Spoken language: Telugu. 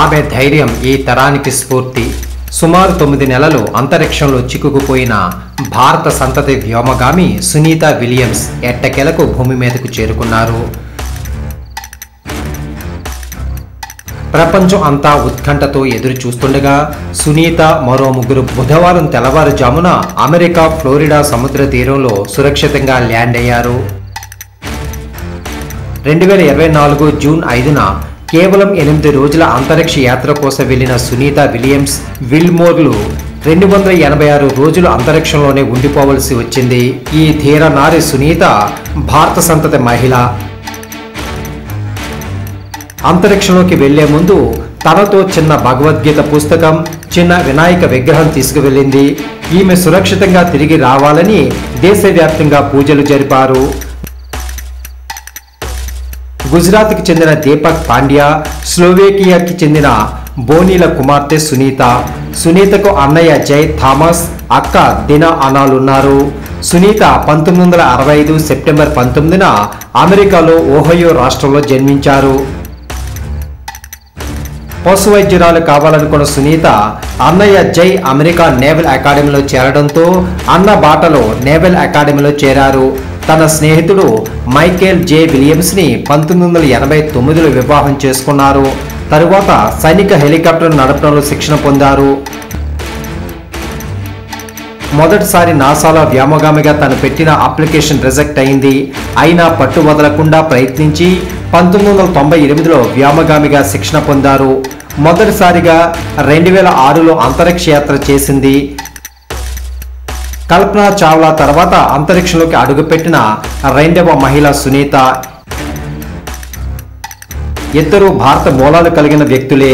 ఆమె ధైర్యం ఈ తరానికి స్ఫూర్తి. సుమారు 9 నెలలు అంతరిక్షంలో చిక్కుకుపోయిన భారత సంతతి వ్యోమగామి సునీత విలియమ్స్ ఎట్టకేలకు భూమి మీదకు చేరుకున్నారు. ప్రపంచం అంతా ఉత్కంఠతో ఎదురు చూస్తుండగా సునీత మరో 3 బుధవారం తెల్లవారుజామున అమెరికా ఫ్లోరిడా సముద్ర తీరంలో సురక్షితంగా ల్యాండ్ అయ్యారు. 2024 జూన్ 5న కేవలం 8 రోజుల అంతరిక్ష యాత్ర కోసం వెళ్లిన సునీత విలియమ్స్ విల్మోర్లు 286 రోజులు అంతరిక్షంలోనే ఉండిపోవలసి వచ్చింది. ఈ ధీర నారి సునీత భారత సంతతి మహిళ. అంతరిక్షంలోకి వెళ్లే ముందు తనతో చిన్న భగవద్గీత పుస్తకం, చిన్న వినాయక విగ్రహం తీసుకువెళ్ళింది. ఈమె సురక్షితంగా తిరిగి రావాలని దేశవ్యాప్తంగా పూజలు జరిపారు. గుజరాత్కి చెందిన దీపక్ పాండ్యా, స్లోవేకియాకి చెందిన బోనీల కుమార్తె సునీత. సునీతకు అన్నయ్య జై థామస్, అక్క దినా అనాలున్నారు. సునీత 1965 సెప్టెంబర్ 19న అమెరికాలో ఓహయో రాష్ట్రంలో జన్మించారు. పశు వైద్యురాలు కావాలనుకున్న సునీత అన్నయ్య జై అమెరికా నేవల్ అకాడమీలో చేరడంతో అన్న బాటలో నేవల్ అకాడమీలో చేరారు. తన స్నేహితుడు మైకేల్ జే విలియమ్స్ని 1989లో వివాహం చేసుకున్నారు. తరువాత సైనిక హెలికాప్టర్ నడపడంలో శిక్షణ పొందారు. మొదటిసారి నాసాలో వ్యోమగామిగా తను పెట్టిన అప్లికేషన్ రిజెక్ట్ అయింది. అయినా పట్టు వదలకుండా ప్రయత్నించి 1998లో వ్యోమగామిగా శిక్షణ పొందారు. మొదటిసారిగా 2006లో అంతరిక్ష యాత్ర చేసింది. కల్పనా చావ్లా తర్వాత అంతరిక్షంలోకి అడుగుపెట్టిన 2వ మహిళ సునీత. ఇద్దరు భారత మూలాలు కలిగిన వ్యక్తులే.